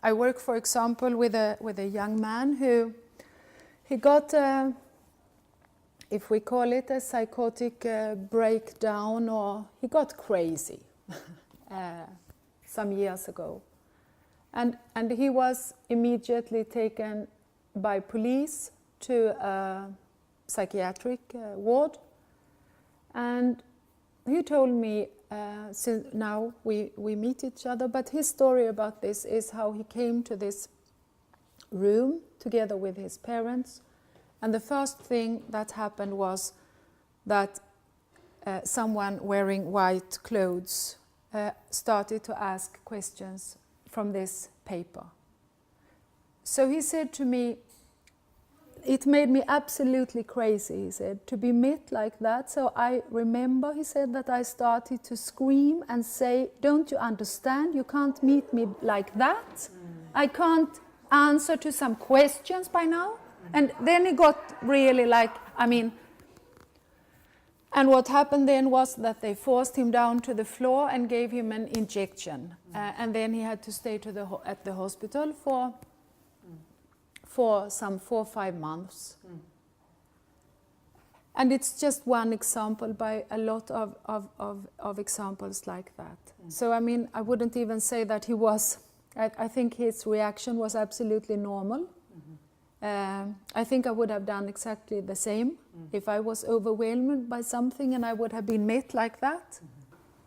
I work, for example, with a young man who he got, if we call it a psychotic breakdown, or he got crazy some years ago. And he was immediately taken by police to a psychiatric ward. And he told me, since now we meet each other, but his story about this is how he came to this room together with his parents. And the first thing that happened was that someone wearing white clothes started to ask questions from this paper. So he said to me, it made me absolutely crazy, he said, to be met like that. So I remember, he said, that I started to scream and say, don't you understand? You can't meet me like that. I can't answer to some questions by now. And then he got really like, and what happened then was that they forced him down to the floor and gave him an injection. And then he had to stay at the hospital for some 4 or 5 months. And it's just one example by a lot of examples like that. So I wouldn't even say that he was, I think his reaction was absolutely normal. I think I would have done exactly the same if I was overwhelmed by something and I would have been met like that.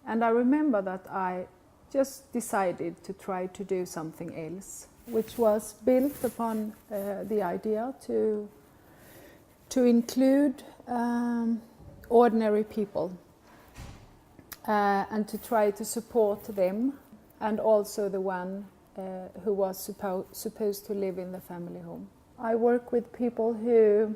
And I remember that I just decided to try to do something else, which was built upon the idea to include ordinary people and to try to support them, and also the one who was supposed to live in the family home. I work with people who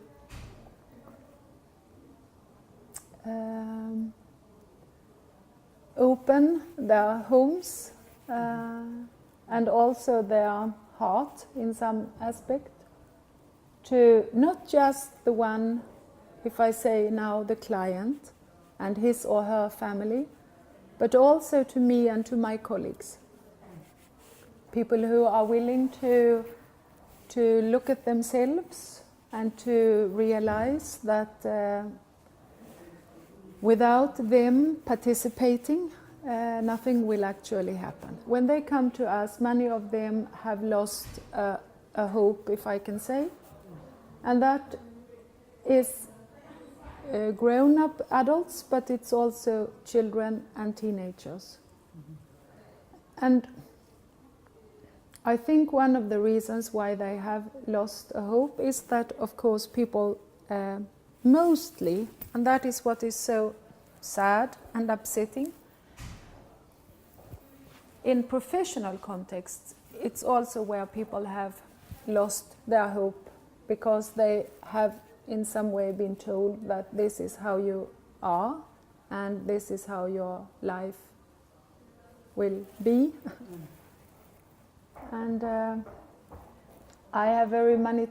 open their homes and also their heart in some aspect to not just the one, if I say now the client and his or her family, but also to me and to my colleagues. People who are willing to look at themselves and to realize that without them participating, nothing will actually happen. When they come to us, many of them have lost a hope, if I can say, and that is grown-up adults, but it's also children and teenagers. And I think one of the reasons why they have lost a hope is that, of course, people mostly, and that is what is so sad and upsetting, in professional contexts, it's also where people have lost their hope because they have in some way been told that this is how you are and this is how your life will be. And I have very many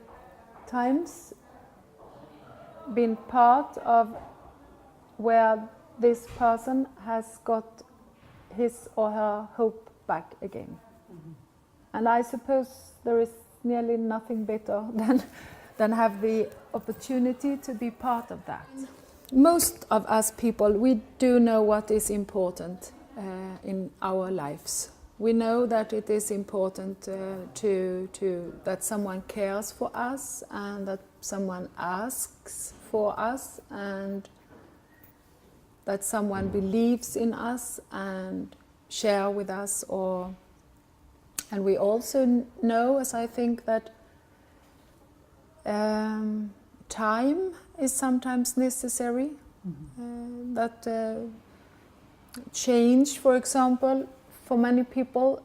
times been part of where this person has got his or her hope back again. And I suppose there is nearly nothing better than have the opportunity to be part of that. Most of us people, we do know what is important in our lives. We know that it is important that someone cares for us and that someone asks for us and that someone believes in us and share with us. And we also know, as I think, that time is sometimes necessary. That change, for example, for many people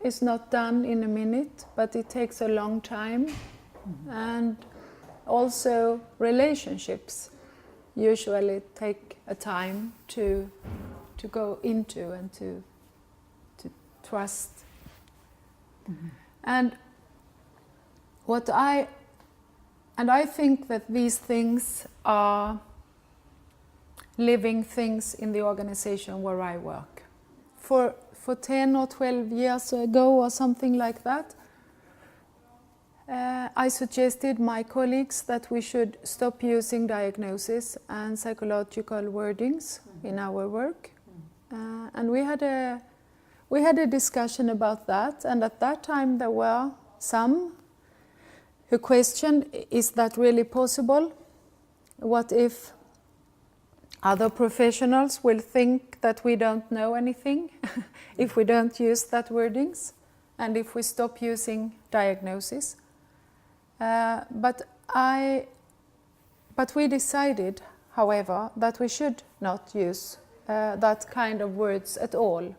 is not done in a minute, but it takes a long time. And also relationships usually take a time to go into and to trust. And I think that these things are living things in the organization where I work. For for 10 or 12 years ago or something like that, I suggested my colleagues that we should stop using diagnosis and psychological wordings in our work. And we had a discussion about that, and at that time there were some who questioned, is that really possible? What if other professionals will think that we don't know anything if we don't use that wordings, and if we stop using diagnosis? But we decided, however, that we should not use that kind of words at all,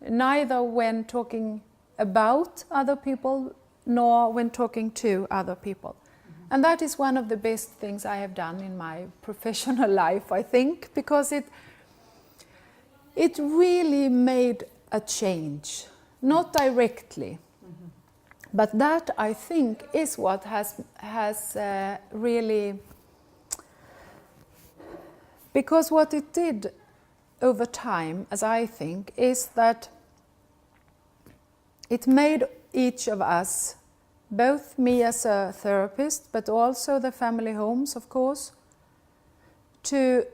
neither when talking about other people nor when talking to other people. And that is one of the best things I have done in my professional life, I think, because it really made a change, not directly. But that, I think, is what has really... Because what it did over time, as I think, is that it made each of us, both me as a therapist, but also the family homes, of course, to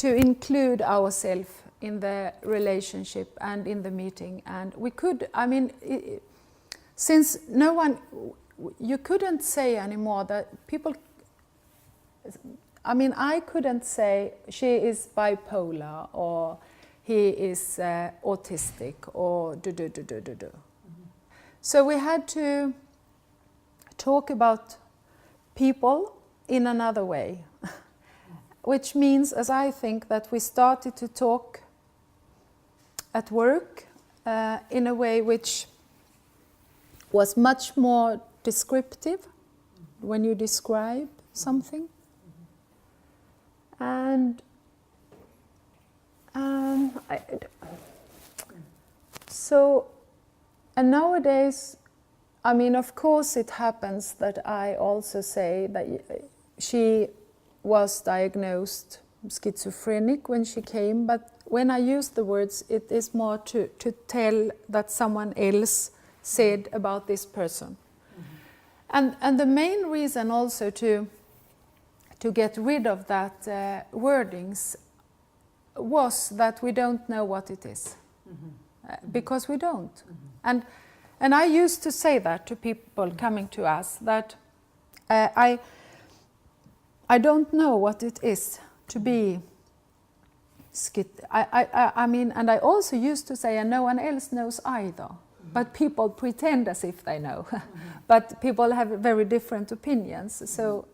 include ourselves in the relationship and in the meeting. And we could, I mean, since no one, you couldn't say anymore that people, I mean, I couldn't say she is bipolar or he is autistic or do. So we had to talk about people in another way, which means, as I think, that we started to talk at work in a way which was much more descriptive when you describe something. And nowadays, I mean, of course it happens that I also say that she was diagnosed schizophrenic when she came, but when I use the words, it is more to tell that someone else said about this person. And the main reason also to get rid of that wordings was that we don't know what it is, because we don't. And I used to say that to people coming to us, that I don't know what it is to be I mean, and I also used to say, and no one else knows either, but people pretend as if they know. But people have very different opinions. So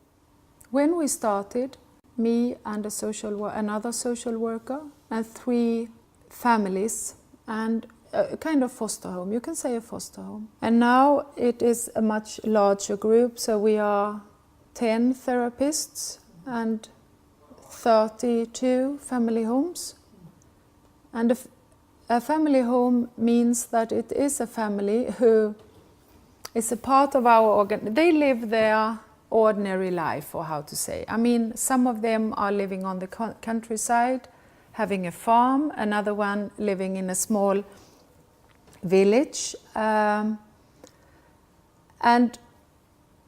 when we started, me and another social worker and 3 families and a kind of foster home, you can say a foster home. And now it is a much larger group, so we are 10 therapists and 32 family homes. And a family home means that it is a family who is a part of our they live their ordinary life, or how to say. I mean, some of them are living on the countryside, having a farm, another one living in a small village. And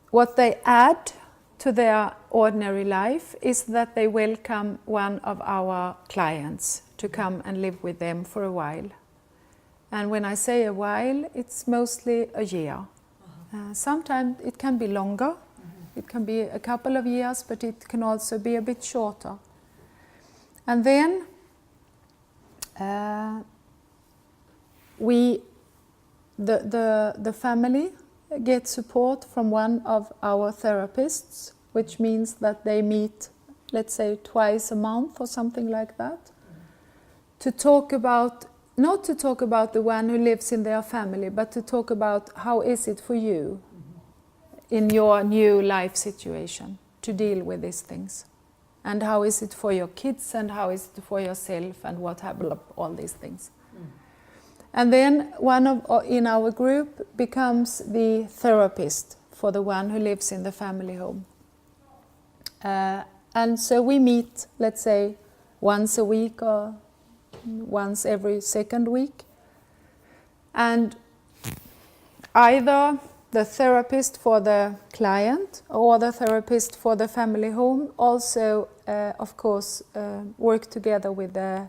what they add to their ordinary life is that they welcome one of our clients to come and live with them for a while. And when I say a while, it's mostly a year. Sometimes it can be longer. It can be a couple of years, but it can also be a bit shorter. And then the family get support from one of our therapists, which means that they meet, let's say, twice a month or something like that, to talk about, not to talk about the one who lives in their family, but to talk about how is it for you in your new life situation to deal with these things, and how is it for your kids, and how is it for yourself, and what have all these things. And then one in our group becomes the therapist for the one who lives in the family home. And so we meet, let's say, once a week or once every second week. And either the therapist for the client or the therapist for the family home also, of course, work together with the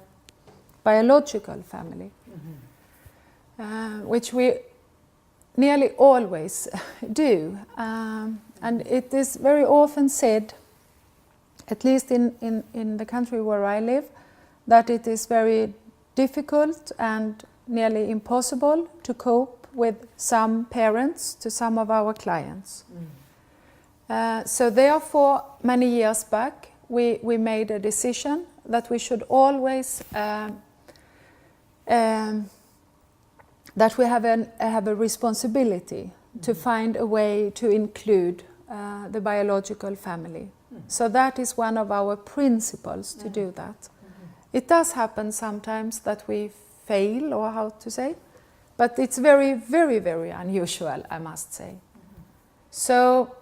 biological family, which we nearly always do. And it is very often said, at least in the country where I live, that it is very difficult and nearly impossible to cope with some parents to some of our clients. So therefore, many years back, we made a decision that we should always that we have a responsibility to find a way to include the biological family. So that is one of our principles to do that. It does happen sometimes that we fail, or how to say, but it's very, very, very unusual, I must say. So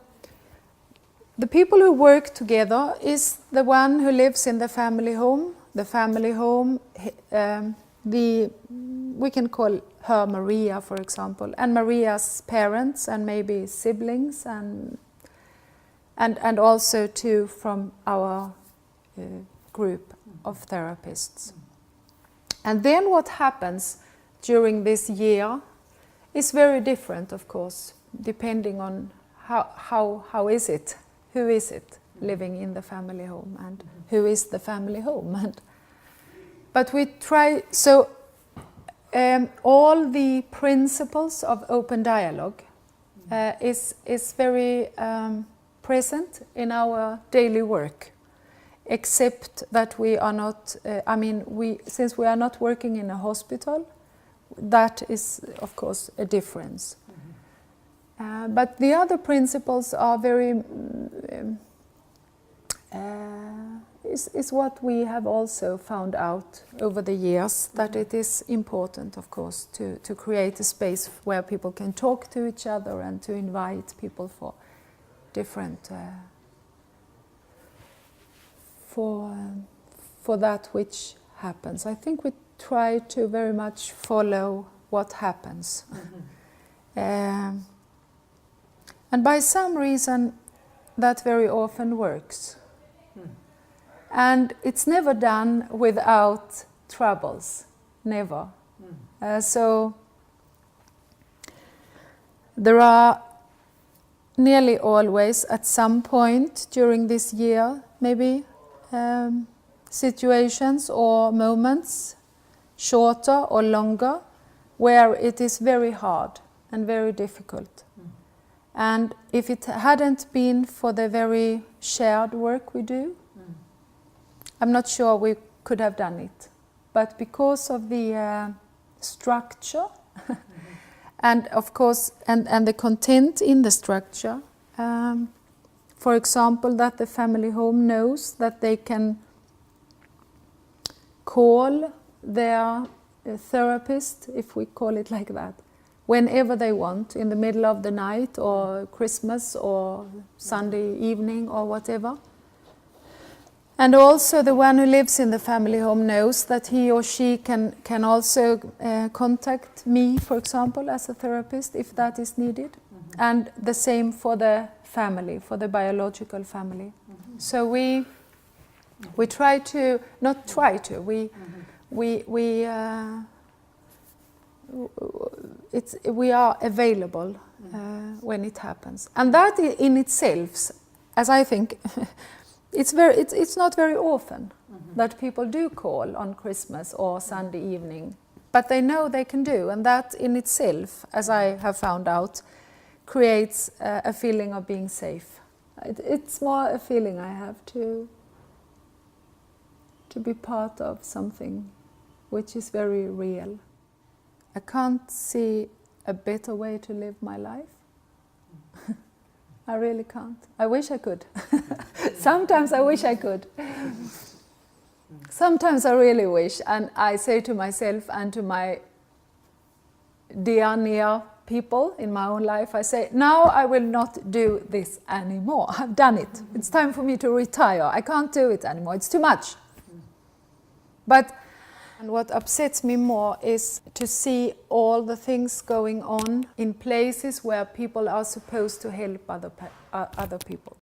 the people who work together is the one who lives in the family home. The family home, we can call her Maria, for example, and Maria's parents and maybe siblings and also too from our group of therapists. And then what happens during this year is very different, of course, depending on how is it, who is it living in the family home, and who is the family home. But we try, so all the principles of open dialogue is very present in our daily work, except that we are not, since we are not working in a hospital, that is, of course, a difference. But the other principles are very, is what we have also found out over the years, that it is important, of course, to create a space where people can talk to each other and to invite people for different, for that which happens. I think we try to very much follow what happens. And by some reason, that very often works. And it's never done without troubles, never. So there are nearly always, at some point during this year, maybe situations or moments, shorter or longer, where it is very hard and very difficult. And if it hadn't been for the very shared work we do, I'm not sure we could have done it. But because of the structure and of course, and the content in the structure, for example, that the family home knows that they can call their therapist, if we call it like that, whenever they want, in the middle of the night or Christmas or Sunday evening or whatever. And also the one who lives in the family home knows that he or she can also contact me, for example, as a therapist, if that is needed. And the same for the family, for the biological family. So we try to, not try to, we are available when it happens. And that in itself, as I think, it's not very often that people do call on Christmas or Sunday evening, but they know they can do, and that in itself, as I have found out, creates a feeling of being safe. It's more a feeling I have to be part of something which is very real. I can't see a better way to live my life. I really can't. I wish I could. Sometimes I wish I could. Sometimes I really wish, and I say to myself and to my dear, near people in my own life, I say, now I will not do this anymore. I've done it. It's time for me to retire. I can't do it anymore. It's too much. But And what upsets me more is to see all the things going on in places where people are supposed to help other people.